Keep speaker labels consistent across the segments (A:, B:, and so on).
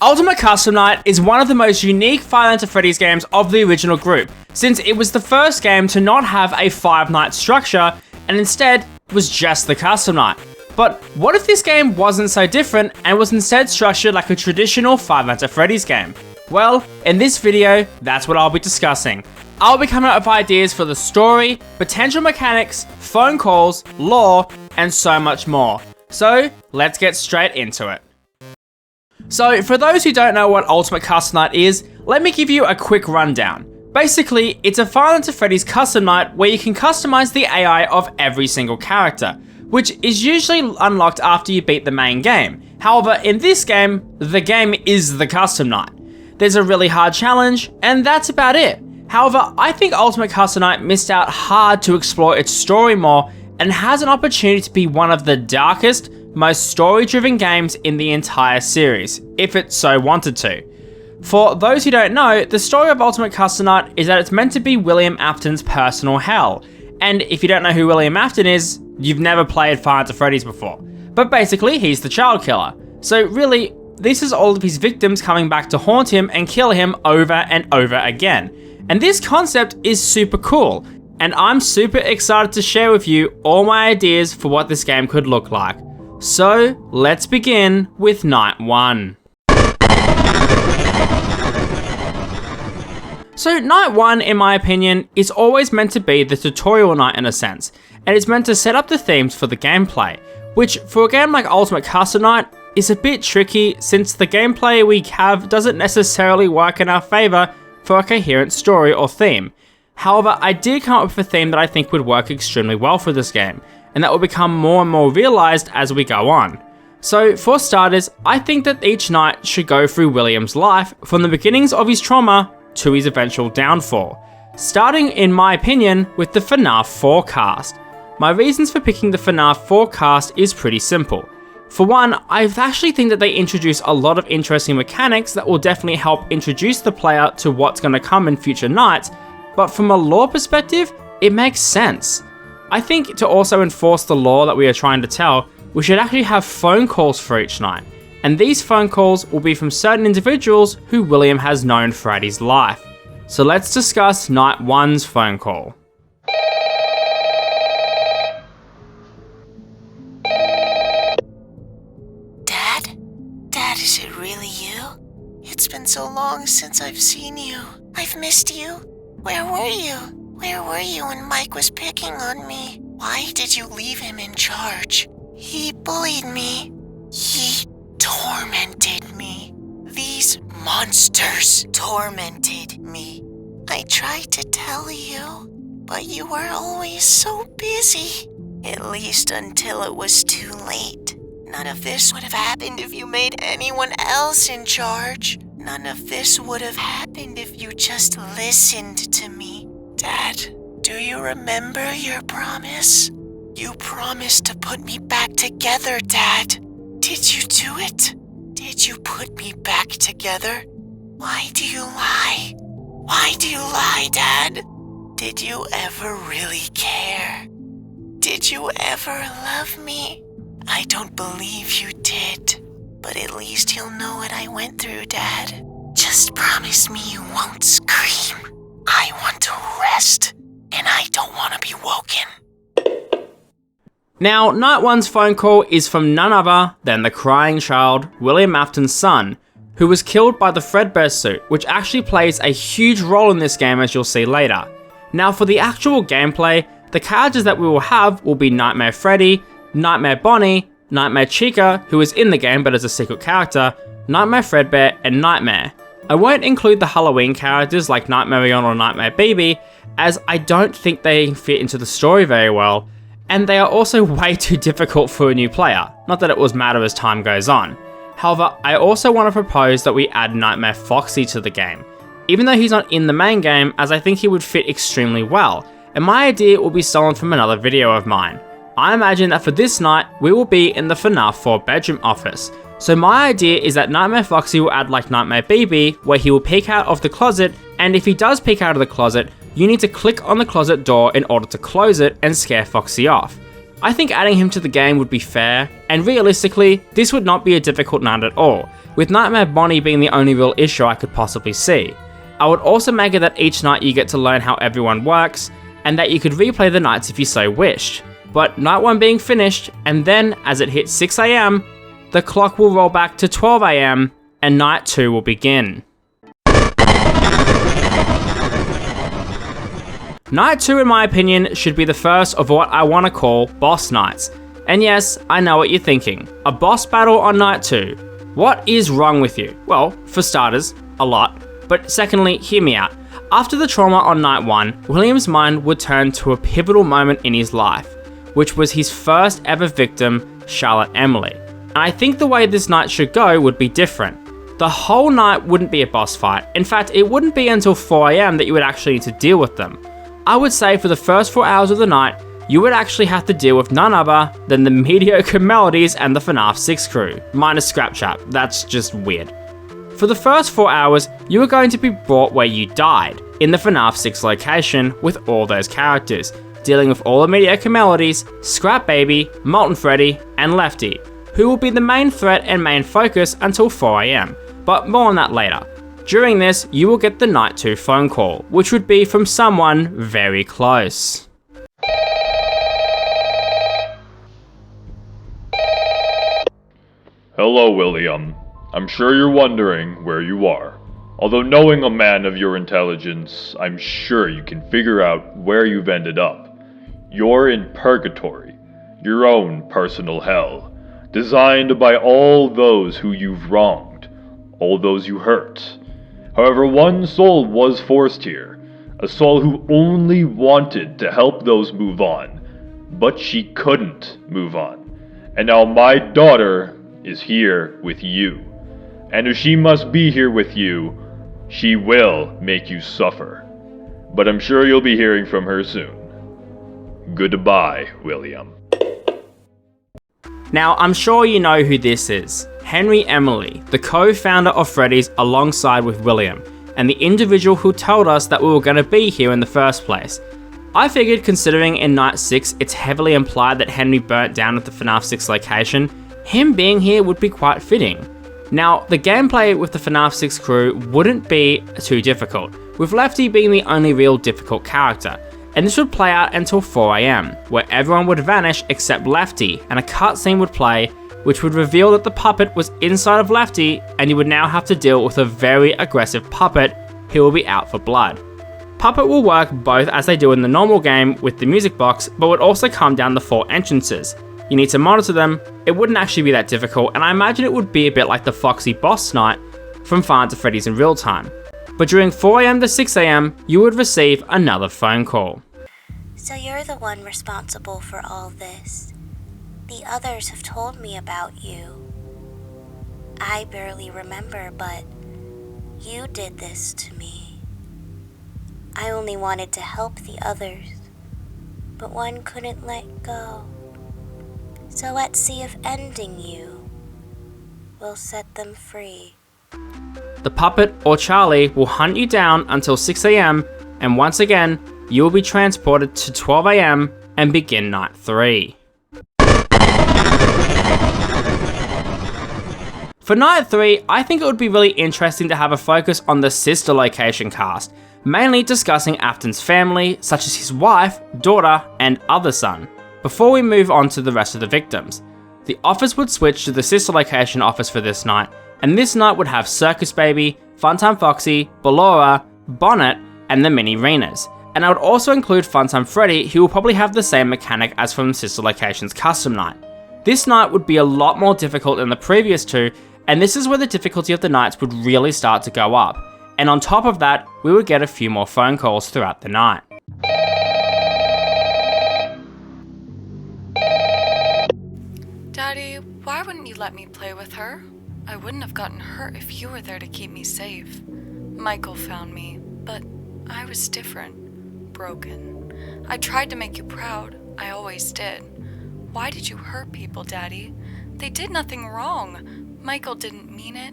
A: Ultimate Custom Night is one of the most unique Five Nights at Freddy's games of the original group, since it was the first game to not have a 5-night structure, and instead was just the Custom Night. But what if this game wasn't so different and was instead structured like a traditional Five Nights at Freddy's game? Well, in this video, that's what I'll be discussing. I'll be coming up with ideas for the story, potential mechanics, phone calls, lore, and so much more. So, let's get straight into it. So, for those who don't know what Ultimate Custom Night is, let me give you a quick rundown. Basically, it's a Five Nights at Freddy's custom night where you can customize the AI of every single character, which is usually unlocked after you beat the main game. However, in this game, the game is the custom night. There's a really hard challenge, and that's about it. However, I think Ultimate Custom Night missed out hard to explore its story more and has an opportunity to be one of the darkest, most story-driven games in the entire series, if it so wanted to. For those who don't know, the story of Ultimate Custom Night is that it's meant to be William Afton's personal hell. And if you don't know who William Afton is, you've never played Five Nights at Freddy's before. But basically, he's the child killer. So really, this is all of his victims coming back to haunt him and kill him over and over again. And this concept is super cool, and I'm super excited to share with you all my ideas for what this game could look like. So, let's begin with Night 1. So Night 1, in my opinion, is always meant to be the tutorial night in a sense, and it's meant to set up the themes for the gameplay, which for a game like Ultimate Custom Night is a bit tricky since the gameplay we have doesn't necessarily work in our favour for a coherent story or theme. However, I did come up with a theme that I think would work extremely well for this game, and that will become more and more realised as we go on. So for starters, I think that each night should go through William's life from the beginnings of his trauma to his eventual downfall, starting in my opinion with the FNAF 4 cast. My reasons for picking the FNAF 4 cast is pretty simple. For one, I actually think that they introduce a lot of interesting mechanics that will definitely help introduce the player to what's going to come in future nights, but from a lore perspective, it makes sense. I think to also enforce the lore that we are trying to tell, we should actually have phone calls for each night, and these phone calls will be from certain individuals who William has known throughout his life. So let's discuss Night 1's phone call.
B: Dad? Dad, is it really you? It's been so long since I've seen you. I've missed you. Where were you? Where were you when Mike was picking on me? Why did you leave him in charge? He bullied me. He tormented me. These monsters tormented me. I tried to tell you, but you were always so busy. At least until it was too late. None of this would have happened if you made anyone else in charge. None of this would have happened if you just listened to me. Dad, do you remember your promise? You promised to put me back together, Dad. Did you do it? Did you put me back together? Why do you lie? Why do you lie, Dad? Did you ever really care? Did you ever love me? I don't believe you did, but at least you'll know what I went through, Dad. Just promise me you won't scream. I want to rest, and I don't want to be woken.
A: Now, Night 1's phone call is from none other than the crying child, William Afton's son, who was killed by the Fredbear suit, which actually plays a huge role in this game as you'll see later. Now for the actual gameplay, the characters that we will have will be Nightmare Freddy, Nightmare Bonnie, Nightmare Chica, who is in the game but is a secret character, Nightmare Fredbear, and Nightmare. I won't include the Halloween characters like Nightmare Beyond or Nightmare BB, as I don't think they fit into the story very well, and they are also way too difficult for a new player, not that it will matter as time goes on. However, I also want to propose that we add Nightmare Foxy to the game, even though he's not in the main game, as I think he would fit extremely well, and my idea will be stolen from another video of mine. I imagine that for this night, we will be in the FNAF 4 bedroom office, so my idea is that Nightmare Foxy will add like Nightmare BB, where he will peek out of the closet, and if he does peek out of the closet, you need to click on the closet door in order to close it and scare Foxy off. I think adding him to the game would be fair, and realistically, this would not be a difficult night at all, with Nightmare Bonnie being the only real issue I could possibly see. I would also make it that each night you get to learn how everyone works, and that you could replay the nights if you so wished. But night 1 being finished, and then as it hits 6 AM, the clock will roll back to 12 AM, and night 2 will begin. Night 2, in my opinion, should be the first of what I want to call boss nights. And yes, I know what you're thinking. A boss battle on night 2. What is wrong with you? Well, for starters, a lot. But secondly, hear me out. After the trauma on night 1, William's mind would turn to a pivotal moment in his life, which was his first ever victim, Charlotte Emily. And I think the way this night should go would be different. The whole night wouldn't be a boss fight. In fact, it wouldn't be until 4 AM that you would actually need to deal with them. I would say for the first 4 hours of the night, you would actually have to deal with none other than the mediocre Melodies and the FNAF 6 crew, minus Scrapchap, that's just weird. For the first 4 hours, you were going to be brought where you died, in the FNAF 6 location with all those characters, dealing with all the mediocre Melodies, Scrap Baby, Molten Freddy, and Lefty, who will be the main threat and main focus until 4 AM, but more on that later. During this, you will get the night 2 phone call, which would be from someone very close.
C: Hello, William. I'm sure you're wondering where you are. Although knowing a man of your intelligence, I'm sure you can figure out where you've ended up. You're in purgatory, your own personal hell, designed by all those who you've wronged, all those you hurt. However, one soul was forced here, a soul who only wanted to help those move on, but she couldn't move on. And now my daughter is here with you. And if she must be here with you, she will make you suffer. But I'm sure you'll be hearing from her soon. Goodbye, William.
A: Now, I'm sure you know who this is. Henry Emily, the co-founder of Freddy's alongside with William, and the individual who told us that we were going to be here in the first place. I figured considering in night 6 it's heavily implied that Henry burnt down at the FNAF 6 location, him being here would be quite fitting. Now, the gameplay with the FNAF 6 crew wouldn't be too difficult, with Lefty being the only real difficult character, and this would play out until 4 AM, where everyone would vanish except Lefty, and a cutscene would play which would reveal that the puppet was inside of Lefty, and you would now have to deal with a very aggressive puppet who will be out for blood. Puppet will work both as they do in the normal game with the music box, but would also come down the 4 entrances. You need to monitor them. It wouldn't actually be that difficult, and I imagine it would be a bit like the Foxy boss night from Five Nights at Freddy's in real time. But during 4 AM to 6 AM, you would receive another phone call.
D: So you're the one responsible for all this. The others have told me about you. I barely remember, but you did this to me. I only wanted to help the others, but one couldn't let go. So let's see if ending you will set them free.
A: The puppet or Charlie will hunt you down until 6 AM, and once again, you will be transported to 12 AM and begin night 3. For night 3, I think it would be really interesting to have a focus on the sister location cast, mainly discussing Afton's family, such as his wife, daughter, and other son, before we move on to the rest of the victims. The office would switch to the sister location office for this night, and this night would have Circus Baby, Funtime Foxy, Ballora, Bonnet, and the Mini Renas. And I would also include Funtime Freddy, who will probably have the same mechanic as from Sister Location's custom night. This night would be a lot more difficult than the previous 2, and this is where the difficulty of the nights would really start to go up. And on top of that, we would get a few more phone calls throughout the night.
E: Daddy, why wouldn't you let me play with her? I wouldn't have gotten hurt if you were there to keep me safe. Michael found me, but I was different, broken. I tried to make you proud, I always did. Why did you hurt people, Daddy? They did nothing wrong. Michael didn't mean it.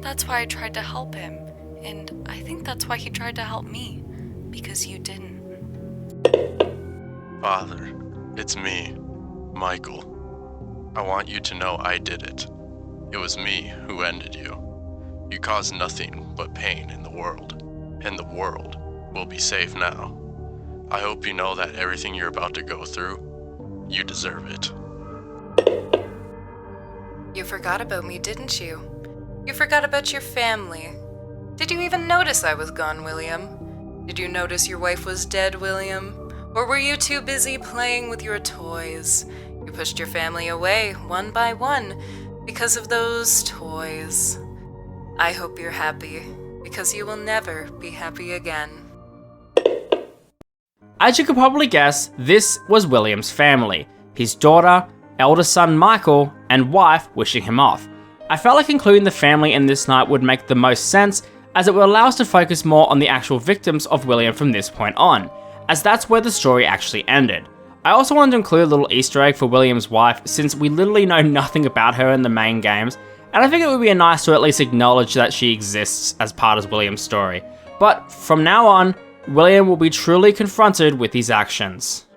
E: That's why I tried to help him. And I think that's why he tried to help me. Because you didn't.
F: Father, it's me. Michael, I want you to know I did it. It was me who ended you. You caused nothing but pain in the world, and the world will be safe now. I hope you know that everything you're about to go through, you deserve it.
E: You forgot about me, didn't you? You forgot about your family. Did you even notice I was gone, William? Did you notice your wife was dead, William? Or were you too busy playing with your toys? You pushed your family away, one by one, because of those toys. I hope you're happy, because you will never be happy again.
A: As you could probably guess, this was William's family. His daughter, eldest son Michael, and wife wishing him off. I felt like including the family in this night would make the most sense, as it would allow us to focus more on the actual victims of William from this point on, as that's where the story actually ended. I also wanted to include a little Easter egg for William's wife, since we literally know nothing about her in the main games, and I think it would be nice to at least acknowledge that she exists as part of William's story. But from now on, William will be truly confronted with his actions.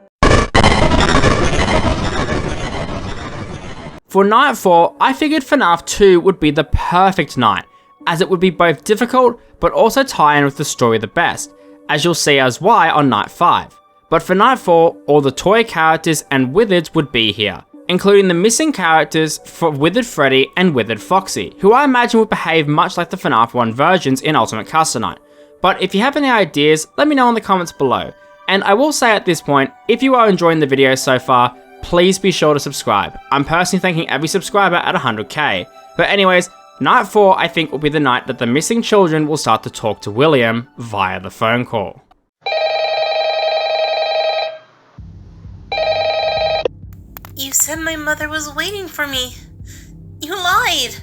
A: For night 4, I figured FNAF 2 would be the perfect night, as it would be both difficult but also tie in with the story the best, as you'll see as why on night 5. But for night 4, all the toy characters and Wizards would be here, including the missing characters for Withered Freddy and Withered Foxy, who I imagine would behave much like the FNAF 1 versions in Ultimate Custom Night. But if you have any ideas, let me know in the comments below. And I will say at this point, if you are enjoying the video so far, please be sure to subscribe. I'm personally thanking every subscriber at 100k. But anyways, night 4 I think will be the night that the missing children will start to talk to William via the phone call.
B: You said my mother was waiting for me. You lied.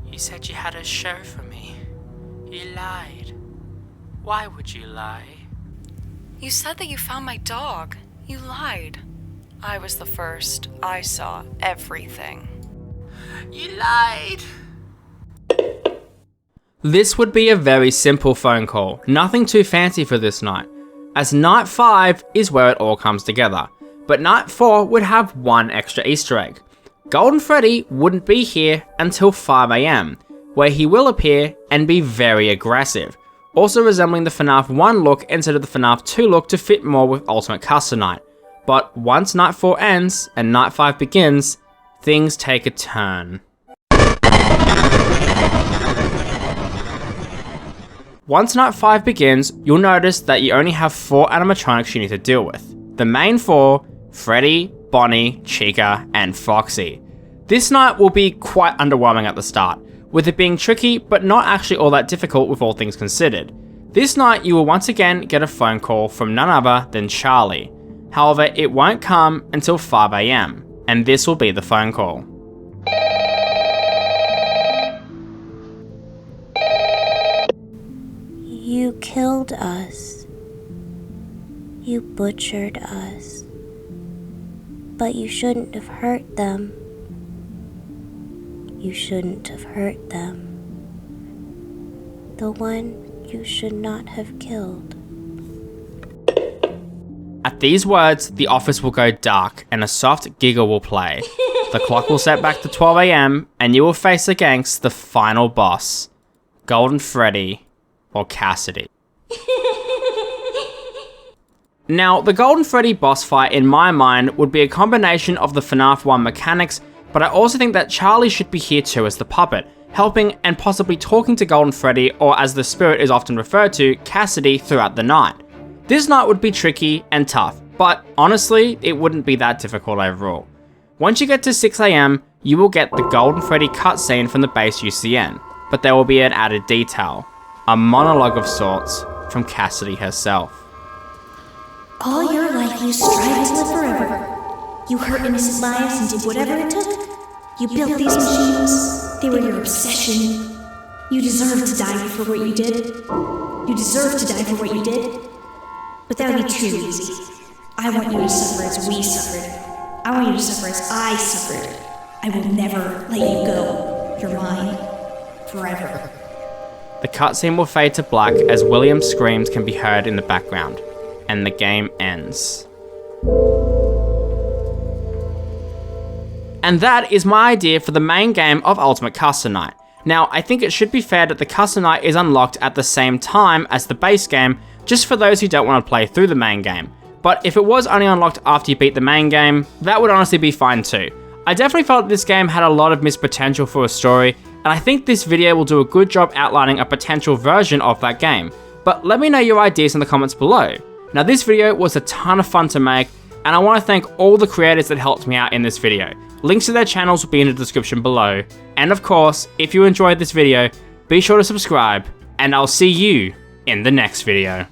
A: You said you had a show for me. You lied. Why would you lie?
E: You said that you found my dog. You lied. I was the first. I saw everything.
A: You lied. This would be a very simple phone call, nothing too fancy for this night, as night 5 is where it all comes together. But night 4 would have one extra Easter egg. Golden Freddy wouldn't be here until 5 AM, where he will appear and be very aggressive, also resembling the FNAF 1 look instead of the FNAF 2 look to fit more with Ultimate Custom Night. But once night 4 ends and night 5 begins, things take a turn. Once night 5 begins, you'll notice that you only have 4 animatronics you need to deal with. The main 4, Freddy, Bonnie, Chica, and Foxy. This night will be quite underwhelming at the start, with it being tricky but not actually all that difficult with all things considered. This night you will once again get a phone call from none other than Charlie. However, it won't come until 5 AM, and this will be the phone call.
D: You killed us. You butchered us. But you shouldn't have hurt them. You shouldn't have hurt them. The one you should not have killed.
A: At these words, the office will go dark and a soft giggle will play. The clock will set back to 12 AM and you will face against the final boss, Golden Freddy or Cassidy. Now, the Golden Freddy boss fight in my mind would be a combination of the FNAF 1 mechanics, but I also think that Charlie should be here too as the puppet, helping and possibly talking to Golden Freddy, or as the spirit is often referred to, Cassidy, throughout the night. This night would be tricky and tough, but honestly, it wouldn't be that difficult overall. Once you get to 6 AM, you will get the Golden Freddy cutscene from the base UCN, but there will be an added detail, a monologue of sorts from Cassidy herself.
G: All your life you strive to live forever. You hurt innocent lives and did whatever it took. You built these machines. They were your obsession. You deserve to die for what you did. You deserve to die for what you did. But that would be too easy. I want you to suffer as we suffered. I want you to suffer as I suffered. I will never let you go. You're mine. Forever.
A: The cutscene will fade to black as William's screams can be heard in the background, and the game ends. And that is my idea for the main game of Ultimate Custom Night. Now, I think it should be fair that the Custom Night is unlocked at the same time as the base game, just for those who don't want to play through the main game. But if it was only unlocked after you beat the main game, that would honestly be fine too. I definitely felt this game had a lot of missed potential for a story, and I think this video will do a good job outlining a potential version of that game. But let me know your ideas in the comments below. Now, this video was a ton of fun to make, and I want to thank all the creators that helped me out in this video. Links to their channels will be in the description below. And of course, if you enjoyed this video, be sure to subscribe, and I'll see you in the next video.